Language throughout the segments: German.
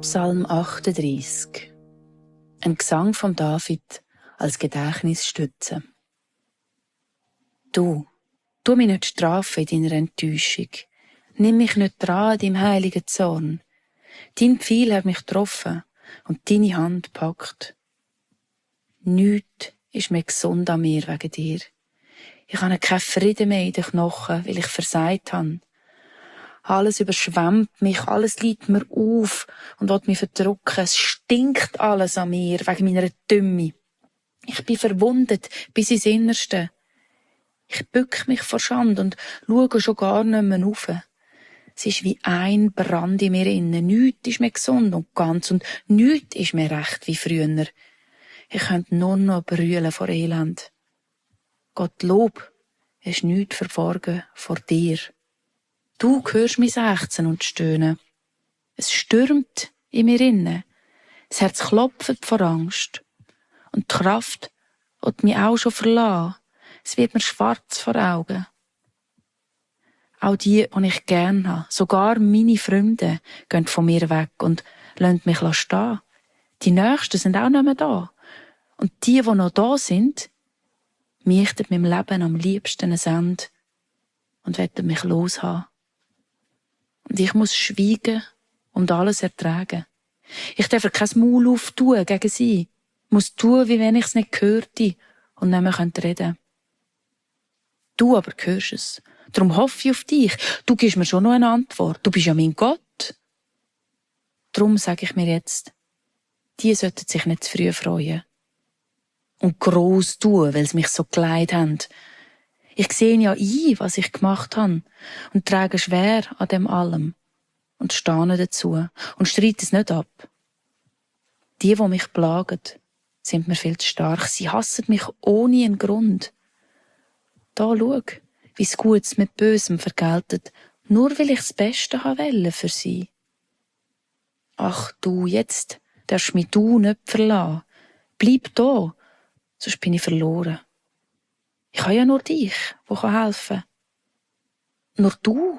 Psalm 38. Ein Gesang von David als Gedächtnisstütze. Du mich nicht strafen in deiner Enttäuschung. Nimm mich nicht dran an deinem heiligen Zorn. Dein Pfeil hat mich getroffen und deine Hand packt. Nichts ist mehr gesund an mir wegen dir. Ich habe keinen Frieden mehr in den Knochen, weil ich versagt habe. Alles überschwemmt mich, alles liegt mir auf und will mich verdrücken. Es stinkt alles an mir wegen meiner Dümme. Ich bin verwundet bis ins Innerste. Ich bück mich vor Schande und schaue schon gar nicht mehr rauf. Es ist wie ein Brand in mir innen. Nichts ist mehr gesund und ganz und nichts ist mehr recht wie früher. Ich könnte nur noch brüllen vor Elend. Gottlob, es ist nichts verborgen vor dir. Du hörst mein Ächzen und Stöhnen. Es stürmt in mir inne. Das Herz klopft vor Angst. Und die Kraft wird mich auch schon verlassen. Es wird mir schwarz vor Augen. Auch die ich gern habe, sogar meine Freunde, gehen von mir weg und lassen mich stehen. Die Nächsten sind auch nicht mehr da. Und die noch da sind, möchten meinem Leben am liebsten ein Ende und wollen mich loshaben. Und ich muss schweigen und alles ertragen. Ich darf kein Maul auftun gegen sie. Muss tun, wie wenn ich es nicht hörte und nicht mehr reden könnte. Du aber hörst es. Darum hoffe ich auf dich. Du gibst mir schon noch eine Antwort. Du bist ja mein Gott. Darum sage ich mir jetzt, die sollten sich nicht zu früh freuen. Und gross tun, weil sie mich so geleitet haben. Ich sehe ja ein, was ich gemacht habe und trage schwer an dem allem und stehe dazu und streite es nicht ab. Die mich plagen, sind mir viel zu stark. Sie hassen mich ohne einen Grund. Da schau, wie's Gutes mit Bösem vergeltet, nur weil ich das Beste wollte für sie. Ach du, jetzt darfst mich du nicht verlassen. Bleib da, sonst bin ich verloren. Ich habe ja nur dich, der helfen kann. Nur du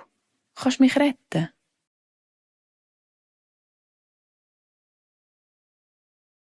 kannst mich retten.